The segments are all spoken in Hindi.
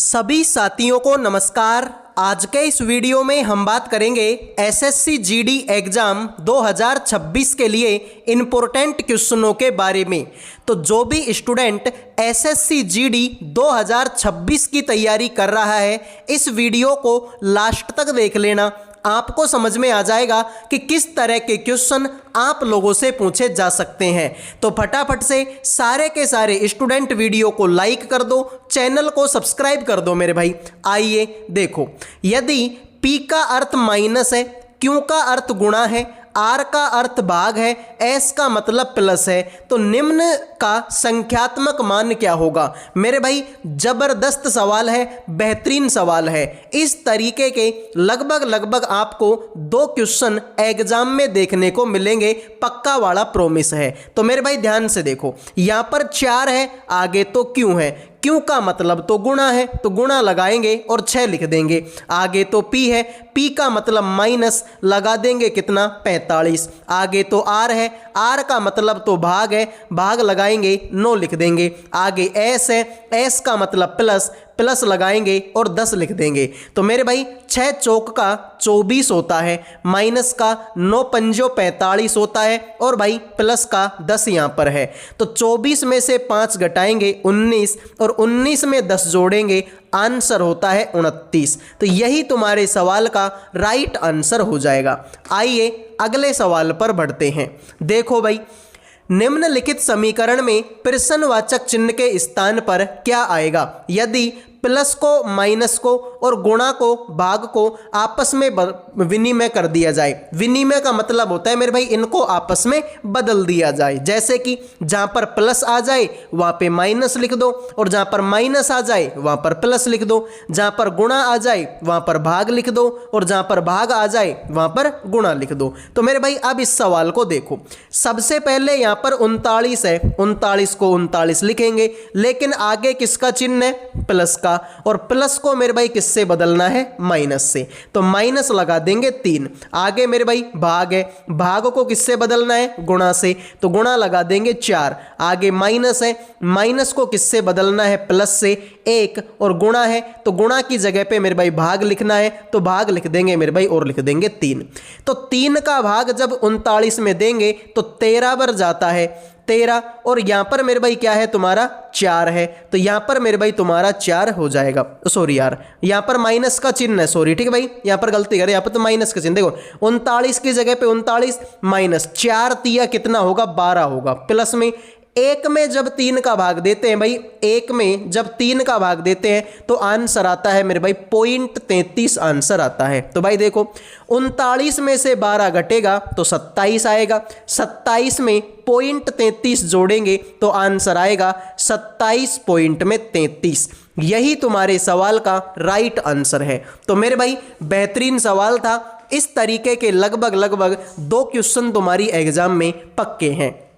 सभी साथियों को नमस्कार। आज के इस वीडियो में हम बात करेंगे एसएससी जीडी एग्जाम 2026 के लिए इम्पोर्टेंट क्वेश्चनों के बारे में। तो जो भी स्टूडेंट एसएससी जीडी 2026 की तैयारी कर रहा है, इस वीडियो को लास्ट तक देख लेना। आपको समझ में आ जाएगा कि किस तरह के क्वेश्चन आप लोगों से पूछे जा सकते हैं। तो फटाफट से सारे के सारे स्टूडेंट वीडियो को लाइक कर दो, चैनल को सब्सक्राइब कर दो मेरे भाई। आइए देखो, यदि P का अर्थ माइनस है, Q का अर्थ गुणा है, R का अर्थ भाग है, S का मतलब प्लस है, तो निम्न का संख्यात्मक मान क्या होगा? मेरे भाई जबरदस्त सवाल है, बेहतरीन सवाल है। इस तरीके के लगभग आपको 2 क्वेश्चन एग्जाम में देखने को मिलेंगे, पक्का वाला प्रॉमिस है। तो मेरे भाई ध्यान से देखो, यहां पर 4 है, आगे तो Q है, Q का मतलब तो गुणा है, तो गुणा लगाएंगे और 6 लिख देंगे। आगे तो P है, P का मतलब माइनस, लगा देंगे कितना 45। आगे तो R है, R का मतलब तो भाग है, भाग लगाएंगे 9 लिख देंगे। आगे S है, S का मतलब प्लस, प्लस लगाएंगे और 10 लिख देंगे। तो मेरे भाई 6 चौक का 24 होता है, माइनस का 9 पंजो 45 होता है, और भाई प्लस का 10 यहाँ पर है। तो 24 में से 5 घटाएंगे 19, और 19 में 10 जोड़ेंगे, आंसर होता है 29। तो यही तुम्हारे सवाल का राइट आंसर हो जाएगा। आइए अगले सवाल पर बढ़ते हैं। देखो भाई, निम्नलिखित समीकरण में प्रश्नवाचक चिन्ह के स्थान पर क्या आएगा? यदि प्लस को माइनस को और गुणा को भाग को आपस में विनिमय कर दिया जाए। विनिमय का मतलब होता है मेरे भाई इनको आपस में बदल दिया जाए। जैसे कि जहां पर प्लस आ जाए वहां पे माइनस लिख दो, और जहां पर माइनस आ जाए वहां पर प्लस लिख दो। जहां पर गुणा आ जाए वहां पर भाग लिख दो, और जहां पर भाग आ जाए वहां पर गुणा लिख दो। तो मेरे भाई अब इस सवाल को देखो, सबसे पहले यहां पर 39 है, 39 को 39 लिखेंगे, लेकिन आगे किसका चिन्ह है? प्लस का, और प्लस को मेरे भाई किससे बदलना है? माइनस से। तो माइनस लगा देंगे 3। आगे मेरे भाई भाग है, भाग को किससे बदलना है? गुणा से, तो गुणा लगा देंगे 4। आगे माइनस है, माइनस को किससे बदलना है? प्लस से, 1, और गुणा है तो गुणा की जगह पे मेरे भाई भाग लिखना है, तो भाग लिख देंगे मेरे भाई और लिख देंगे 3। तो 3 का भाग जब 39 में देंगे तो 13 बार जाता है, 13, और यहां पर मेरे भाई क्या है? तुम्हारा 4 है, तो यहां पर मेरे भाई तुम्हारा 4 हो जाएगा। सॉरी यार, यहां पर माइनस का चिन्ह है, सॉरी, ठीक है भाई, यहां पर गलती कर, यहां पर तो माइनस का चिन्ह। देखो 39 की जगह पे 39 माइनस 4 तिया कितना होगा? 12 होगा। प्लस में 1 में जब 3 का भाग देते हैं भाई, 1 में जब 3 का भाग देते हैं तो आंसर आता है मेरे भाई 0.33 आंसर आता है। तो भाई देखो 39 में से 12 घटेगा तो 27 आएगा, 27 में 0.33 जोड़ेंगे तो आंसर आएगा 27.33। यही तुम्हारे सवाल का राइट आंसर है। तो मेरे भाई बेहतरीन सवाल था। इस तरीके के लगभग 2 क्वेश्चन तुम्हारी एग्जाम में पक्के हैं।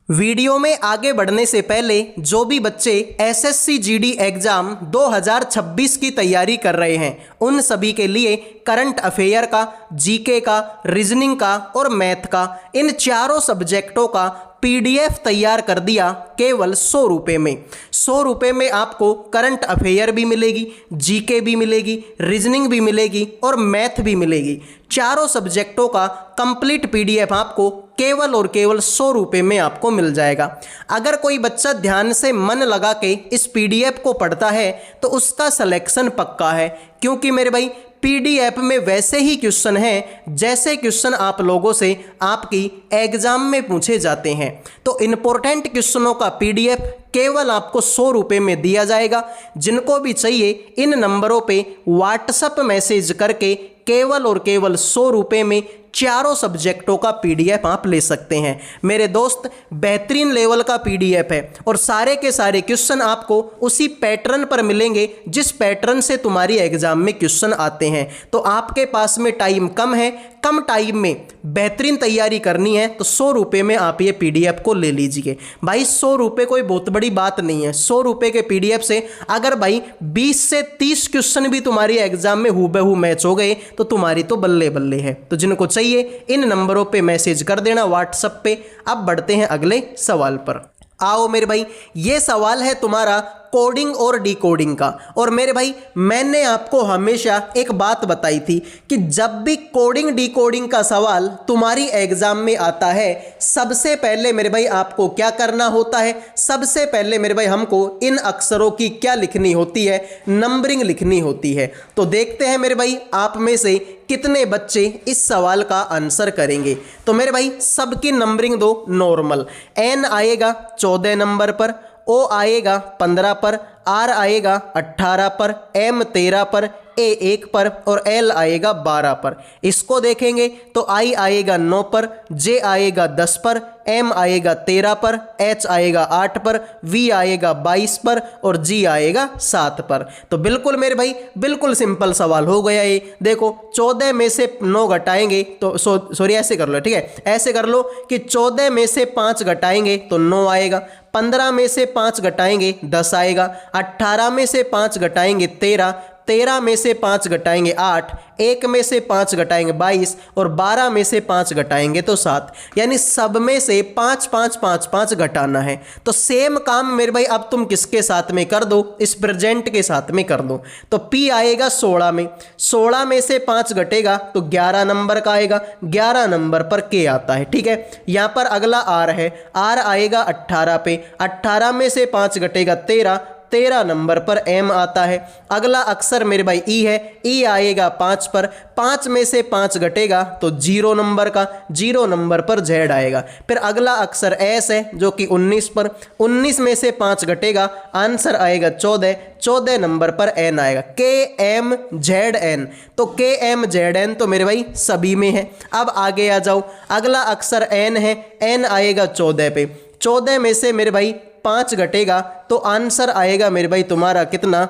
वीडियो में आगे बढ़ने से पहले जो भी बच्चे एसएससी जीडी एग्जाम 2026 की तैयारी कर रहे हैं, उन सभी के लिए करंट अफेयर का, जीके का, रीजनिंग का और मैथ का, इन चारों सब्जेक्टों का पीडीएफ तैयार कर दिया केवल 100 रुपये में। 100 रुपये में आपको करंट अफेयर भी मिलेगी, जीके भी मिलेगी, रीजनिंग भी मिलेगी और मैथ भी मिलेगी। चारों सब्जेक्टों का कंप्लीट पीडीएफ आपको केवल और केवल 100 रुपये में आपको मिल जाएगा। अगर कोई बच्चा ध्यान से मन लगा के इस पीडीएफ को पढ़ता है तो उसका सिलेक्शन पक्का है, क्योंकि मेरे भाई पीडीएफ में वैसे ही क्वेश्चन हैं जैसे क्वेश्चन आप लोगों से आपकी एग्जाम में पूछे जाते हैं। तो इम्पोर्टेंट क्वेश्चनों का पीडीएफ केवल आपको 100 रुपये में दिया जाएगा। जिनको भी चाहिए इन नंबरों पे व्हाट्सएप मैसेज करके केवल और केवल 100 रुपये में चारों सब्जेक्टों का पीडीएफ आप ले सकते हैं। मेरे दोस्त बेहतरीन लेवल का पीडीएफ है, और सारे के सारे क्वेश्चन आपको उसी पैटर्न पर मिलेंगे जिस पैटर्न से तुम्हारी एग्जाम में क्वेश्चन आते हैं। तो आपके पास में टाइम कम है, कम टाइम में बेहतरीन तैयारी करनी है तो 100 रुपये में आप ये पीडीएफ को ले लीजिए भाई। 100 रुपये कोई बहुत बड़ी बात नहीं है। 100 रुपये के पीडीएफ से अगर भाई 20 से 30 क्वेश्चन भी तुम्हारी एग्जाम में हूबहू मैच हो गए तो तुम्हारी तो बल्ले बल्ले है। तो जिनको चाहिए इन नंबरों पे मैसेज कर देना व्हाट्सएप पे। अब बढ़ते हैं अगले सवाल पर। आओ मेरे भाई, ये सवाल है तुम्हारा कोडिंग और डिकोडिंग का। और मेरे भाई मैंने आपको हमेशा एक बात बताई थी कि जब भी कोडिंग डिकोडिंग का सवाल तुम्हारी एग्जाम में आता है, सबसे पहले मेरे भाई आपको क्या करना होता है, सबसे पहले मेरे भाई हमको इन अक्षरों की क्या लिखनी होती है, नंबरिंग लिखनी होती है। तो देखते हैं मेरे भाई आप में से कितने बच्चे इस सवाल का आंसर करेंगे। तो मेरे भाई सबकी नंबरिंग दो नॉर्मल। एन आएगा 14 नंबर पर, ओ आएगा 15 पर, आर आएगा 18 पर, एम 13 पर, ए 1 पर और एल आएगा 12 पर। इसको देखेंगे तो आई आएगा 9 पर, जे आएगा 10 पर, एम आएगा 13 पर, एच आएगा 8 पर, वी आएगा 22 पर और जी आएगा 7 पर। तो बिल्कुल मेरे भाई बिल्कुल सिंपल सवाल हो गया ये। देखो 14 में से 9 घटाएंगे तो सॉरी ऐसे कर लो, ठीक है, ऐसे कर लो कि 14 में से 5 घटाएंगे तो 9 आएगा, 15 में से 5 घटाएंगे 10 आएगा, 18 में से 5 घटाएंगे 13, 13 में से 5 घटाएंगे 8, 1 में से 5 घटाएंगे 22 और 12 में से 5 घटाएंगे तो 7। यानी सब में से 5 5 5 5 घटाना है। तो सेम काम मेरे भाई अब तुम किसके साथ में कर दो, इस प्रेजेंट के साथ में कर दो। तो P आएगा 16 में, 16 में से 5 घटेगा तो 11 नंबर का आएगा, 11 नंबर पर K आता है, ठीक है। यहाँ पर अगला R है, R आएगा 18 पे, 18 में से 5 घटेगा 13, 13 नंबर पर M आता है। अगला अक्षर मेरे भाई E है, E आएगा 5 पर, 5 में से 5 घटेगा तो 0 नंबर का, 0 नंबर पर Z आएगा। फिर अगला अक्षर S है जो कि 19 पर, 19 में से 5 घटेगा, आंसर आएगा 14, 14 नंबर पर N आएगा, KMZN। तो KMZN तो मेरे भाई सभी में है। अब आगे आ जाओ, अगला अक्षर N है, N आएगा 14 पे, 14 में से मेरे भाई 5 घटेगा तो आंसर आएगा मेरे भाई तुम्हारा कितना,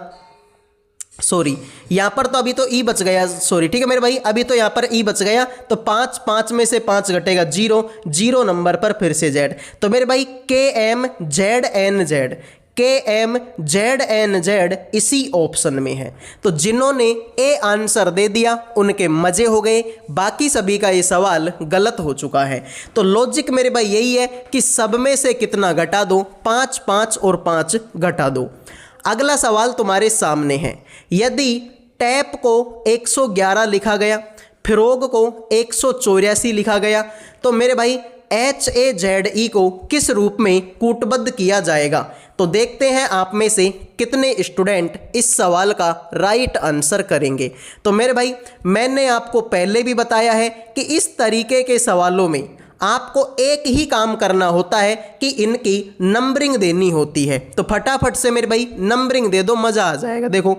सॉरी यहाँ पर तो अभी तो ई बच गया, सॉरी ठीक है मेरे भाई, अभी तो यहाँ पर ई बच गया। तो 5, 5 में से 5 घटेगा 0, 0 नंबर पर फिर से Z। तो मेरे भाई KMZNZ, KMZNZ इसी ऑप्शन में है। तो जिन्होंने ए आंसर दे दिया उनके मजे हो गए, बाकी सभी का ये सवाल गलत हो चुका है। तो लॉजिक मेरे भाई यही है कि सब में से कितना घटा दो, 5 5 और 5 घटा दो। अगला सवाल तुम्हारे सामने है, यदि टैप को 111 लिखा गया, फिरोग को 184 लिखा गया, तो मेरे भाई HAZE को किस रूप में कूटबद्ध किया जाएगा। तो देखते हैं आप में से कितने स्टूडेंट इस सवाल का राइट आंसर करेंगे। तो मेरे भाई मैंने आपको पहले भी बताया है कि इस तरीके के सवालों में आपको एक ही काम करना होता है कि इनकी नंबरिंग देनी होती है। तो फटाफट से मेरे भाई नंबरिंग दे दो, मज़ा आ जाएगा। देखो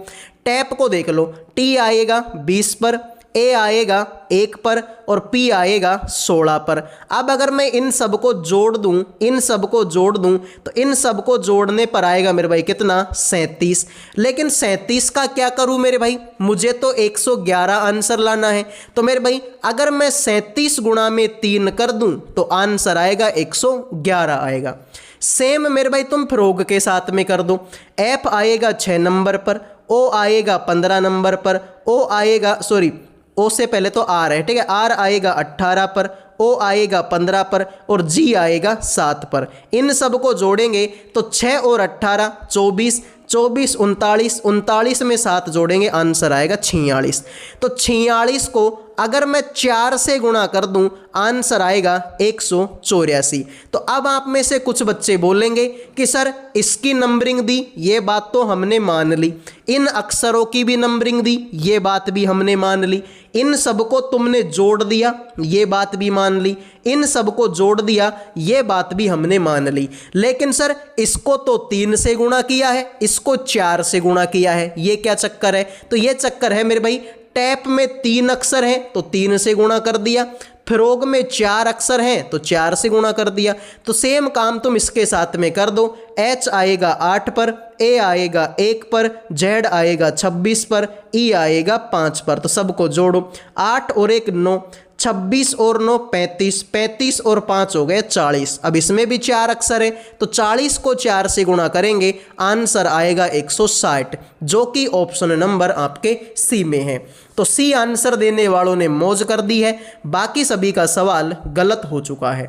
टैप को देख लो, T आएगा 20 पर, ए आएगा 1 पर और पी आएगा 16 पर। अब अगर मैं इन सब को जोड़ दूं, इन सब को जोड़ दूं तो इन सब को जोड़ने पर आएगा मेरे भाई कितना, 37। लेकिन 37 का क्या करूं मेरे भाई, मुझे तो 111 आंसर लाना है। तो मेरे भाई अगर मैं 37 गुणा में 3 कर दूं तो आंसर आएगा 111 आएगा। सेम मेरे भाई तुम फिरोग के साथ में कर दो। एफ आएगा 6 नंबर पर, ओ आएगा 15 नंबर पर, ओ आएगा सॉरी ओ से पहले तो आर है, ठीक है, आर आएगा 18 पर, ओ आएगा 15 पर और जी आएगा 7 पर। इन सब को जोड़ेंगे तो 6 और 18 24, 24 39, 39 में 7 जोड़ेंगे आंसर आएगा 46। तो 46 को अगर मैं 4 से गुणा कर दूं आंसर आएगा 184। तो अब आप में से कुछ बच्चे बोलेंगे कि सर इसकी नंबरिंग दी, ये बात तो हमने मान ली, इन अक्षरों की भी नंबरिंग दी, ये बात भी हमने मान ली, इन सबको तुमने जोड़ दिया, ये बात भी मान ली, इन सबको जोड़ दिया, ये बात भी हमने मान ली, लेकिन सर इसको तो 3 से गुणा किया है, इसको 4 से गुणा किया है, ये क्या चक्कर है। तो ये चक्कर है मेरे भाई टैप में 3 अक्षर हैं तो 3 से गुणा कर दिया, फिरोग में 4 अक्षर हैं तो 4 से गुणा कर दिया। तो सेम काम तुम इसके साथ में कर दो। एच आएगा 8 पर, ए आएगा 1 पर, जेड आएगा 26 पर, ई आएगा 5 पर। तो सबको जोड़ो, 8 और 1 9, 26 और 9 35, 35 और 5 हो गए 40। अब इसमें भी 4 अक्षर है तो 40 को 4 से गुणा करेंगे आंसर आएगा 160, जो कि ऑप्शन नंबर आपके सी में है। तो सी आंसर देने वालों ने मौज कर दी है, बाकी सभी का सवाल गलत हो चुका है।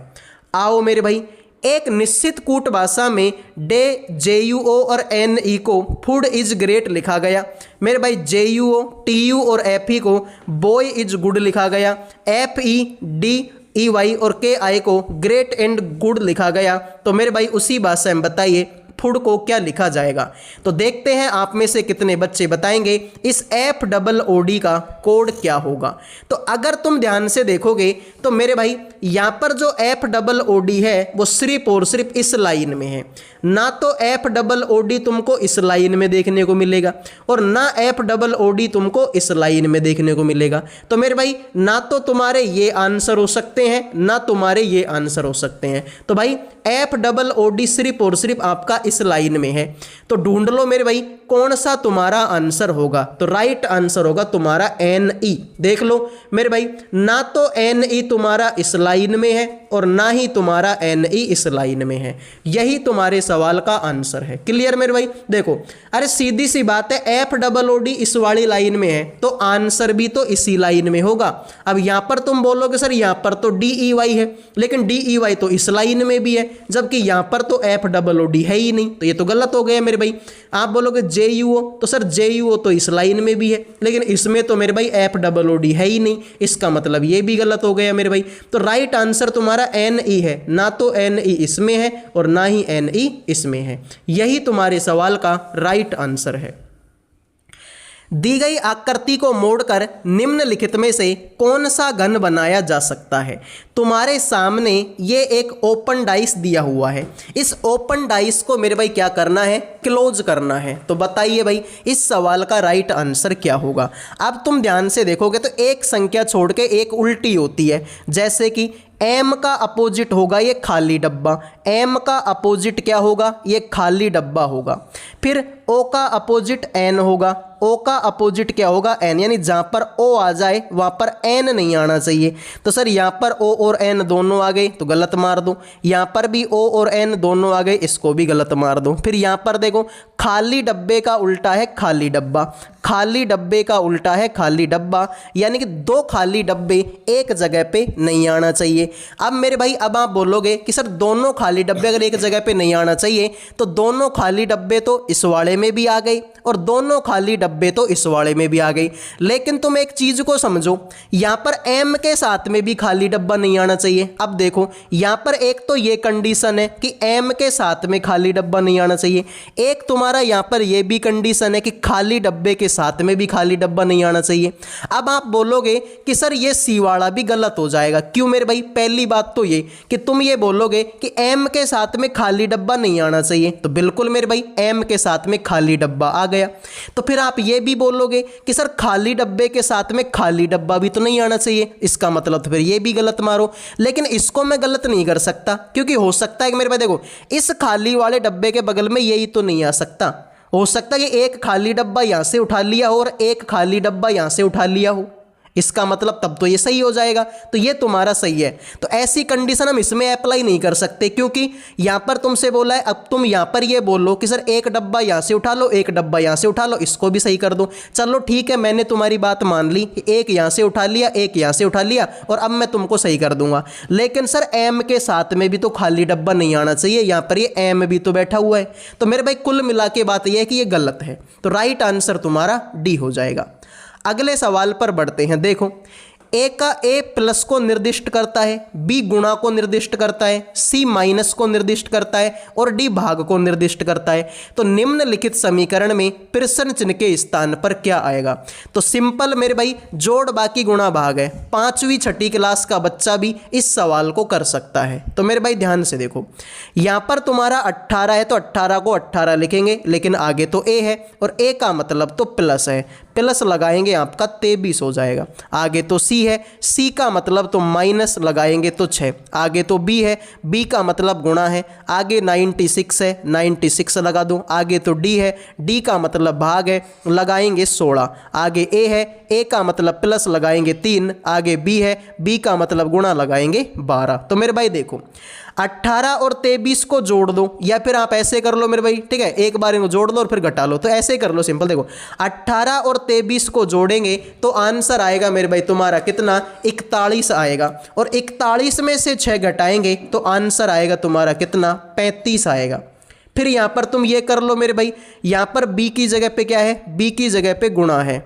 आओ मेरे भाई एक निश्चित कूट भाषा में डे JUO और NE को फूड इज ग्रेट लिखा गया। मेरे भाई JUO TU और FE को बॉय इज गुड लिखा गया। FEDEY और KI को ग्रेट एंड गुड लिखा गया। तो मेरे भाई उसी भाषा में बताइए फूड को क्या लिखा जाएगा। तो देखते हैं आप में से कितने बच्चे बताएंगे इस FOOD का कोड क्या होगा। तो अगर तुम ध्यान से देखोगे तो मेरे भाई यहाँ पर जो FOOD है वो सिर्फ और सिर्फ इस लाइन में है। ना तो FOOD तुमको इस लाइन में देखने को मिलेगा और ना FOOD तुमको इस लाइन में देखने को मिलेगा। तो मेरे भाई ना तो तुम्हारे ये आंसर हो सकते हैं ना तुम्हारे ये आंसर हो सकते हैं। तो भाई FOOD सिर्फ और सिर्फ आपका इस लाइन में है। तो ढूंढ लो मेरे भाई कौन सा तुम्हारा आंसर होगा। तो राइट आंसर होगा तुम्हारा NE। देख लो मेरे भाई ना तो NE तुम्हारा इस लाइन में है और ना ही तुम्हारा NE इस लाइन में है। यही तुम्हारे सवाल का आंसर है। क्लियर मेरे भाई। देखो अरे सीधी सी बात है FOOD इस वाली लाइन में है तो आंसर भी तो इसी लाइन में होगा। अब यहां पर तुम बोलोगे सर यहां पर तो DEY है लेकिन DEY तो इस लाइन में भी है जबकि यहां पर तो FOOD है ही नहीं। तो ये तो गलत हो गया मेरे भाई। आप बोलोगे JUO तो सर JUO तो इस लाइन में भी है लेकिन इसमें तो मेरे भाई FOOD है ही नहीं। इसका मतलब ये भी गलत हो गया मेरे भाई। तो राइट आंसर तुम्हारा NE है। ना तो NE इसमें है और ना ही NE इसमें है। यही तुम्हारे सवाल का राइट आंसर है। दी गई आकृति को मोड़कर निम्नलिखित में से कौन सा घन बनाया जा सकता है। तुम्हारे सामने ये एक ओपन डाइस दिया हुआ है। इस ओपन डाइस को मेरे भाई क्या करना है क्लोज करना है। तो बताइए भाई इस सवाल का राइट आंसर क्या होगा। अब तुम ध्यान से देखोगे तो एक संख्या छोड़ के एक उल्टी होती है। जैसे कि M का अपोजिट होगा ये खाली डब्बा। M का अपोजिट क्या होगा ये खाली डब्बा होगा। फिर O का अपोजिट N होगा। O का अपोजिट क्या होगा N, यानी जहाँ पर O आ जाए वहाँ पर N नहीं आना चाहिए। तो सर यहाँ पर O और N दोनों आ गए तो गलत मार दो। यहाँ पर भी O और N दोनों आ गए इसको भी गलत मार दो। फिर यहाँ पर देखो खाली डब्बे का उल्टा है खाली डब्बा। खाली डब्बे का उल्टा है खाली डब्बा यानी कि दो खाली डब्बे एक जगह पे नहीं आना चाहिए। अब मेरे भाई अब आप बोलोगे कि सर दोनों खाली डब्बे अगर एक जगह पे नहीं आना चाहिए तो दोनों खाली डब्बे तो इस वाले में भी आ गए और दोनों खाली डब्बे तो इस वाले में भी आ गई। लेकिन तुम एक चीज को समझो यहाँ पर M के साथ में भी खाली डब्बा नहीं आना चाहिए। अब देखो यहाँ पर एक तो ये कंडीशन है कि M के साथ में खाली डब्बा नहीं आना चाहिए। एक तुम्हारा यहाँ पर ये भी कंडीशन है कि खाली डब्बे के साथ में भी खाली डब्बा नहीं आना चाहिए। अब आप बोलोगे कि सर ये सी वाला भी गलत हो जाएगा। क्यों मेरे भाई। पहली बात तो ये कि तुम ये बोलोगे कि M के साथ में खाली डब्बा नहीं आना चाहिए तो बिल्कुल मेरे भाई M के साथ में खाली डब्बा आ गया। तो फिर आप ये भी बोलोगे कि सर खाली डब्बे के साथ में खाली डब्बा भी तो नहीं आना चाहिए। इसका मतलब तो फिर ये भी गलत मारो। लेकिन इसको मैं गलत नहीं कर सकता क्योंकि हो सकता है कि मेरे भाई देखो इस खाली वाले डब्बे के बगल में यही तो नहीं आ सकता। हो सकता है कि एक खाली डब्बा यहां से उठा लिया हो और एक खाली डब्बा यहां से उठा लिया हो। इसका मतलब तब तो ये सही हो जाएगा। तो ये तुम्हारा सही है। तो ऐसी कंडीशन हम इसमें अप्लाई नहीं कर सकते क्योंकि यहां पर तुमसे बोला है। अब तुम यहां पर ये बोलो कि सर एक डब्बा यहां से उठा लो एक डब्बा यहां से उठा लो इसको भी सही कर दो। चलो ठीक है मैंने तुम्हारी बात मान ली। एक यहां से उठा लिया एक यहां से उठा लिया और अब मैं तुमको सही कर दूंगा। लेकिन सर M के साथ में भी तो खाली डब्बा नहीं आना चाहिए। यहां पर ये M भी तो बैठा हुआ है। तो मेरे भाई कुल मिला के बात यह है कि ये गलत है। तो राइट आंसर तुम्हारा D हो जाएगा। अगले सवाल पर बढ़ते हैं। देखो A का A प्लस को निर्दिष्ट करता है, B गुणा को निर्दिष्ट करता है, C माइनस को निर्दिष्ट करता है और D भाग को निर्दिष्ट करता है। तो निम्नलिखित समीकरण में प्रश्न चिन्ह के स्थान पर क्या आएगा। तो सिंपल मेरे भाई जोड़ बाकी गुणा भाग है। 5वीं 6ठी क्लास का बच्चा भी इस सवाल को कर सकता है। तो मेरे भाई ध्यान से देखो यहाँ पर तुम्हारा 18 है तो 18 को 18 लिखेंगे लेकिन आगे तो A है और A का मतलब तो प्लस है। प्लस लगाएंगे आपका 23 हो जाएगा। आगे तो C है, C का मतलब तो माइनस लगाएंगे तो 6। आगे तो B है, B का मतलब गुणा है। आगे 96 है, 96 लगा दो। आगे तो D है, D का मतलब भाग है, लगाएंगे 16। आगे A है, A का मतलब प्लस लगाएंगे 3। आगे B है, B का मतलब गुणा लगाएंगे 12। तो मेरे भाई देखो 18 और 23 को जोड़ दो, या फिर आप ऐसे कर लो मेरे भाई, ठीक है, एक बार इनको जोड़ दो और फिर घटा लो। तो ऐसे कर लो सिंपल, देखो 18 और 23 को जोड़ेंगे तो आंसर आएगा मेरे भाई तुम्हारा कितना, 41 आएगा। और 41 में से 6 घटाएंगे तो आंसर आएगा तुम्हारा कितना, 35 आएगा। फिर यहां पर तुम ये कर लो मेरे भाई, यहां पर b की जगह पे क्या है, b की जगह पे गुणा है,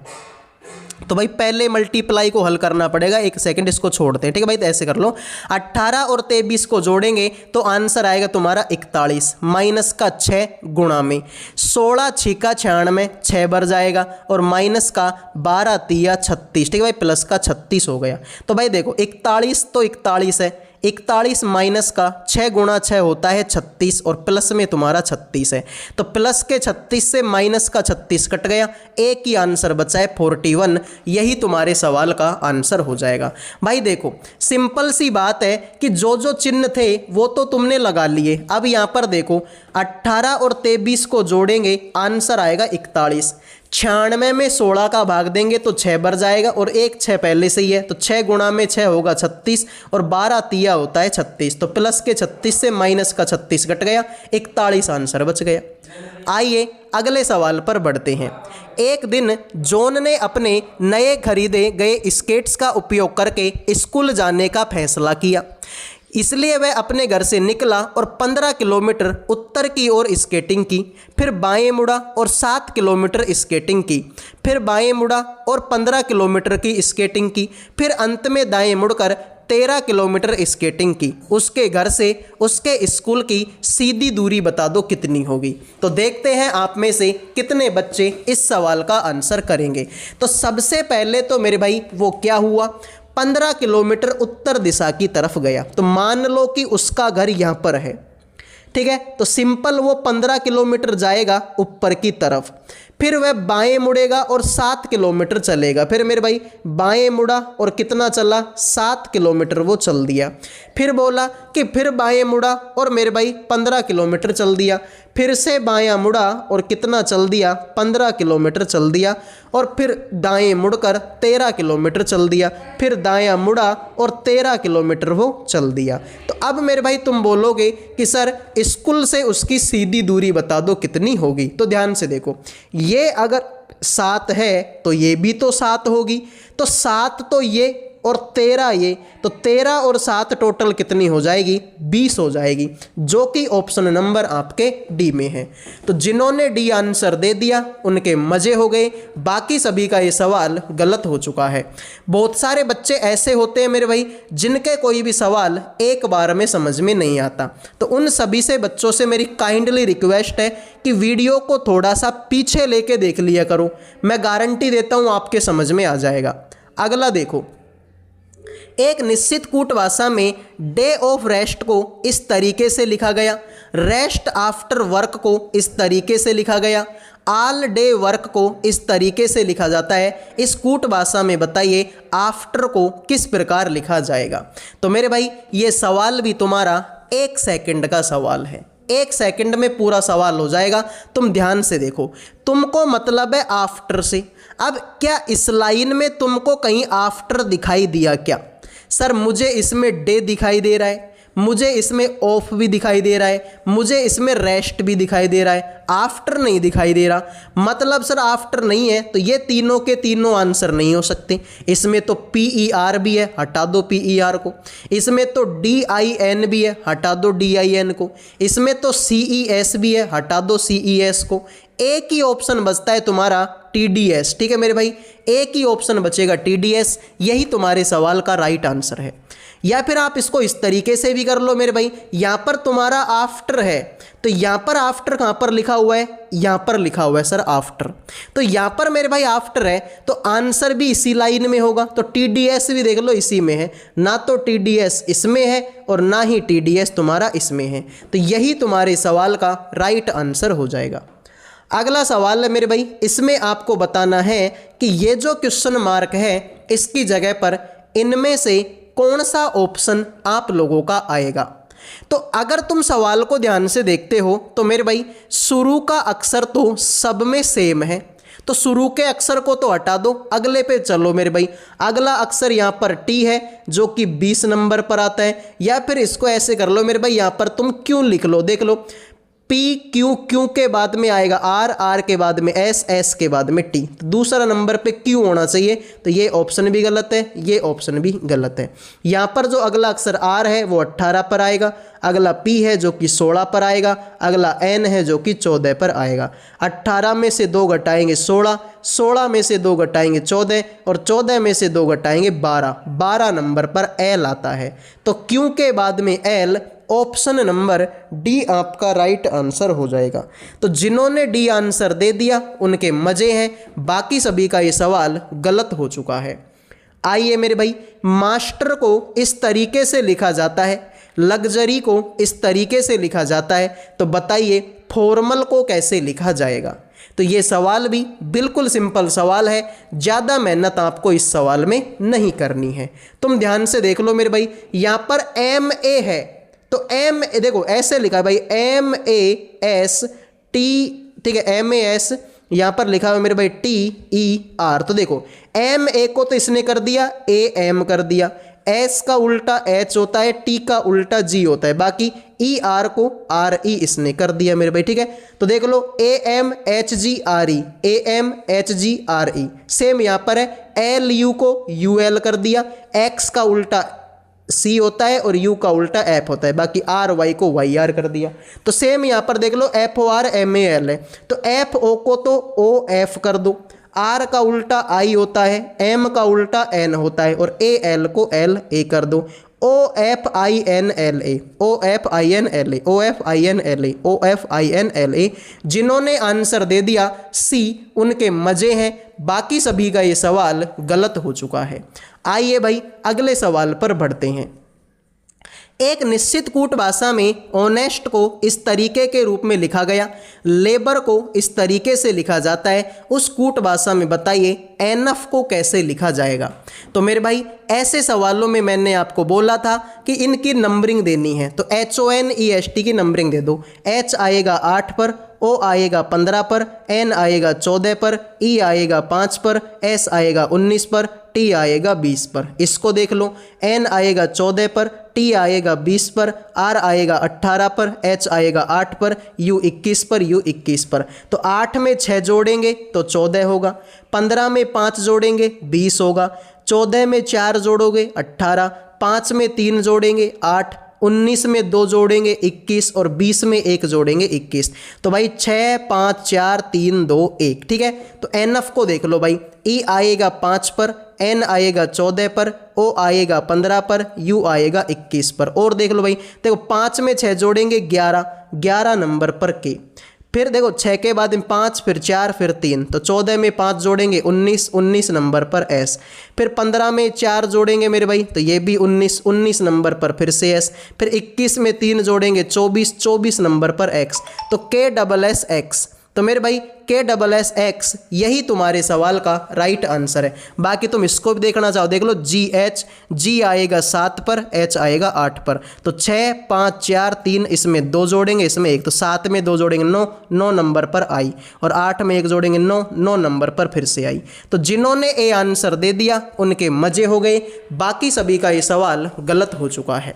तो भाई पहले मल्टीप्लाई को हल करना पड़ेगा, एक सेकंड इसको छोड़ते हैं, ठीक है भाई। तो ऐसे कर लो, 18 और 23 को जोड़ेंगे तो आंसर आएगा तुम्हारा 41, माइनस का 6 गुणा में 16 छिका 96, 6 भर जाएगा, और माइनस का 12 तिया 36, ठीक है भाई, प्लस का 36 हो गया। तो भाई देखो 41 तो 41 है, 41 माइनस का 6 गुणा 6 होता है 36, और प्लस में तुम्हारा 36 है, तो प्लस के 36 से माइनस का 36 कट गया, एक ही आंसर बचा है 41। यही तुम्हारे सवाल का आंसर हो जाएगा। भाई देखो सिंपल सी बात है कि जो जो चिन्ह थे वो तो तुमने लगा लिए। अब यहाँ पर देखो 18 और 23 को जोड़ेंगे आंसर आएगा 41, 96 में 16 का भाग देंगे तो 6 भर जाएगा, और एक 6 पहले से ही है, तो 6 गुणा में 6 होगा 36, और 12 तिया होता है 36, तो प्लस के 36 से माइनस का 36 कट गया, 41 आंसर बच गया। आइए अगले सवाल पर बढ़ते हैं। एक दिन जॉन ने अपने नए खरीदे गए स्केट्स का उपयोग करके स्कूल जाने का फैसला किया, इसलिए वह अपने घर से निकला और 15 किलोमीटर उत्तर की ओर स्केटिंग की, फिर बाएं मुड़ा और 7 किलोमीटर स्केटिंग की, फिर बाएं मुड़ा और 15 किलोमीटर की स्केटिंग की, फिर अंत में दाएं मुड़कर 13 किलोमीटर स्केटिंग की। उसके घर से उसके स्कूल की सीधी दूरी बता दो कितनी होगी। तो देखते हैं आप में से कितने बच्चे इस सवाल का आंसर करेंगे। तो सबसे पहले तो मेरे भाई वो क्या हुआ, 15 किलोमीटर उत्तर दिशा की तरफ गया, तो मान लो कि उसका घर यहाँ पर है, ठीक है, तो सिंपल वो 15 किलोमीटर जाएगा ऊपर की तरफ, फिर वह बाएं मुड़ेगा और 7 किलोमीटर चलेगा, फिर मेरे भाई बाएं मुड़ा और कितना चला, 7 किलोमीटर वो चल दिया, फिर बोला कि फिर बाएं मुड़ा और मेरे भाई 15 किलोमीटर चल दिया, फिर से बायां मुड़ा और कितना चल दिया, 15 किलोमीटर चल दिया, और फिर दाएं मुड़कर 13 किलोमीटर चल दिया, फिर दायां मुड़ा और 13 किलोमीटर वो चल दिया। तो अब मेरे भाई तुम बोलोगे कि सर स्कूल से उसकी सीधी दूरी बता दो कितनी होगी। तो ध्यान से देखो, ये अगर 7 है तो ये भी तो 7 होगी, तो 7 तो ये और 13 ये, तो 13 और 7 टोटल कितनी हो जाएगी, 20 हो जाएगी, जो कि ऑप्शन नंबर आपके डी में है। तो जिन्होंने डी आंसर दे दिया उनके मजे हो गए, बाकी सभी का ये सवाल गलत हो चुका है। बहुत सारे बच्चे ऐसे होते हैं मेरे भाई जिनके कोई भी सवाल एक बार में समझ में नहीं आता, तो उन सभी से बच्चों से मेरी काइंडली रिक्वेस्ट है कि वीडियो को थोड़ा सा पीछे लेके देख लिया करो, मैं गारंटी देता हूँ आपके समझ में आ जाएगा। अगला देखो, एक निश्चित कूट भाषा में डे ऑफ रेस्ट को इस तरीके से लिखा गया, रेस्ट आफ्टर वर्क को इस तरीके से लिखा गया, ऑल डे वर्क को इस तरीके से लिखा जाता है। इस कूट भाषा में बताइए आफ्टर को किस प्रकार लिखा जाएगा। तो मेरे भाई ये सवाल भी तुम्हारा 1 सेकंड का सवाल है, 1 सेकंड में पूरा सवाल हो जाएगा। तुम ध्यान से देखो, तुमको मतलब है आफ्टर से। अब क्या इस लाइन में तुमको कहीं आफ्टर दिखाई दिया क्या? सर मुझे इसमें डे दिखाई दे रहा है, मुझे इसमें ऑफ भी दिखाई दे रहा है, मुझे इसमें रेस्ट भी दिखाई दे रहा है, आफ्टर नहीं दिखाई दे रहा। मतलब सर आफ्टर नहीं है तो ये तीनों के तीनों आंसर नहीं हो सकते। इसमें तो PER भी है, हटा दो PER को, इसमें तो DIN भी है, हटा दो DIN को, इसमें तो CES भी है, हटा दो CES को। एक ही ऑप्शन बचता है तुम्हारा TDS, ठीक है मेरे भाई, एक ही ऑप्शन बचेगा TDS, यही तुम्हारे सवाल का राइट आंसर है। या फिर आप इसको इस तरीके से भी कर लो मेरे भाई, यहाँ पर तुम्हारा आफ्टर है तो यहाँ पर आफ्टर कहाँ पर लिखा हुआ है, यहाँ पर लिखा हुआ है सर आफ्टर, तो यहाँ पर मेरे भाई आफ्टर है तो आंसर भी इसी लाइन में होगा। तो TDS भी देख लो इसी में है, ना तो TDS इसमें है और ना ही TDS तुम्हारा इसमें है, तो यही तुम्हारे सवाल का राइट आंसर हो जाएगा। अगला सवाल है मेरे भाई, इसमें आपको बताना है कि ये जो क्वेश्चन मार्क है इसकी जगह पर इनमें से कौन सा ऑप्शन आप लोगों का आएगा। तो अगर तुम सवाल को ध्यान से देखते हो तो मेरे भाई शुरू का अक्षर तो सब में सेम है, तो शुरू के अक्षर को तो हटा दो, अगले पे चलो मेरे भाई। अगला अक्षर यहाँ पर टी है जो कि 20 नंबर पर आता है, या फिर इसको ऐसे कर लो मेरे भाई, यहाँ पर तुम क्यों लिख लो, देख लो पी क्यू, क्यू के बाद में आएगा आर, आर के बाद में एस, एस के बाद में टी, तो दूसरा नंबर पे क्यू होना चाहिए, तो ये ऑप्शन भी गलत है, ये ऑप्शन भी गलत है। यहाँ पर जो अगला अक्षर आर है वो 18 पर आएगा, अगला पी है जो कि 16 पर आएगा, अगला एन है जो कि 14 पर आएगा। 18 में से 2 घटाएंगे 16, 16 में से 2 घटाएंगे 14, और 14 में से 2 घटाएंगे 12, 12 नंबर पर एल आता है। तो क्यू के बाद में एल, ऑप्शन नंबर डी आपका राइट आंसर हो जाएगा। तो जिन्होंने डी आंसर दे दिया उनके मजे हैं, बाकी सभी का ये सवाल गलत हो चुका है। आइए मेरे भाई, मास्टर को इस तरीके से लिखा जाता है, लग्जरी को इस तरीके से लिखा जाता है, तो बताइए फॉर्मल को कैसे लिखा जाएगा। तो ये सवाल भी बिल्कुल सिंपल सवाल है, ज़्यादा मेहनत आपको इस सवाल में नहीं करनी है। तुम ध्यान से देख लो मेरे भाई, यहाँ पर एम ए है, तो एम ए देखो ऐसे लिखा है भाई, एम ए एस टी, ठीक है, एम ए एस यहाँ पर लिखा हुआ मेरे भाई टी ई आर। तो देखो एम ए को तो इसने कर दिया ए एम कर दिया, एस का उल्टा एच होता है, टी का उल्टा जी होता है, बाकी ई आर को आर ई इसने कर दिया मेरे भाई, ठीक है। तो देख लो A M H G R E, A M H G R E, same यहाँ पर है, एल यू को यू एल कर दिया, एक्स का उल्टा सी होता है और यू का उल्टा एफ होता है, बाकी आर वाई को वाई आर कर दिया। तो सेम यहाँ पर देख लो F O R M A L है, तो एफ ओ को तो ओ एफ कर दो, आर का उल्टा आई होता है, एम का उल्टा एन होता है, और ए एल को एल ए कर दो, O F I N L A, O F I N L A, O F I N L A, O F I N L A. जिन्होंने आंसर दे दिया सी उनके मजे हैं, बाकी सभी का ये सवाल गलत हो चुका है। आइए भाई अगले सवाल पर बढ़ते हैं। एक निश्चित कूट भाषा में ऑनेस्ट को इस तरीके के रूप में लिखा गया, लेबर को इस तरीके से लिखा जाता है, उस कूट भाषा में बताइए एनफ को कैसे लिखा जाएगा। तो मेरे भाई ऐसे सवालों में मैंने आपको बोला था कि इनकी नंबरिंग देनी है, तो HONEST की नंबरिंग दे दो। H आएगा 8 पर, O आएगा 15 पर, N आएगा 14 पर, E आएगा 5 पर, S आएगा 19 पर, T आएगा 20 पर। इसको देख लो, N आएगा 14 पर, T आएगा 20 पर, R आएगा 18 पर, H आएगा 8 पर, U 21 पर, U 21 पर। तो 8 में 6 जोड़ेंगे तो 14 होगा, 15 में 5 जोड़ेंगे 20 होगा, 14 में 4 जोड़ोगे 18, 5 में 3 जोड़ेंगे 8, 19 में 2 जोड़ेंगे 21, और 20 में 1 जोड़ेंगे 21। तो भाई 6 5 4 3 2 1, ठीक है। तो एनएफ को देख लो भाई, ई आएगा 5 पर, एन आएगा 14 पर, ओ आएगा 15 पर, यू आएगा 21 पर। और देख लो भाई, देखो 5 में 6 जोड़ेंगे 11, 11 नंबर पर के। फिर देखो 6 के बाद 5, फिर 4, फिर 3, तो 14 में 5 जोड़ेंगे 19, 19 नंबर पर एस। फिर 15 में 4 जोड़ेंगे मेरे भाई, तो ये भी 19, 19 नंबर पर फिर से एस। फिर 21 में 3 जोड़ेंगे 24, 24 नंबर पर एक्स। तो के डबल एस एक्स, तो मेरे भाई के डबल एस एक्स यही तुम्हारे सवाल का राइट आंसर है। बाकी तुम इसको भी देखना चाहो, देख लो जी एच, जी आएगा 7 पर, एच आएगा 8 पर। तो 6 5 4 3, इसमें 2 जोड़ेंगे, इसमें 1, तो 7 में 2 जोड़ेंगे 9, 9 नंबर पर आई, और 8 में 1 जोड़ेंगे 9, 9 नंबर पर फिर से आई। तो जिन्होंने ए आंसर दे दिया उनके मजे हो गए, बाकी सभी का ये सवाल गलत हो चुका है।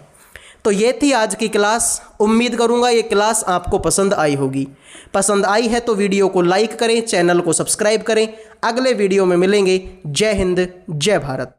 तो ये थी आज की क्लास। उम्मीद करूँगा ये क्लास आपको पसंद आई होगी। पसंद आई है तो वीडियो को लाइक करें, चैनल को सब्सक्राइब करें। अगले वीडियो में मिलेंगे। जय हिंद, जय भारत।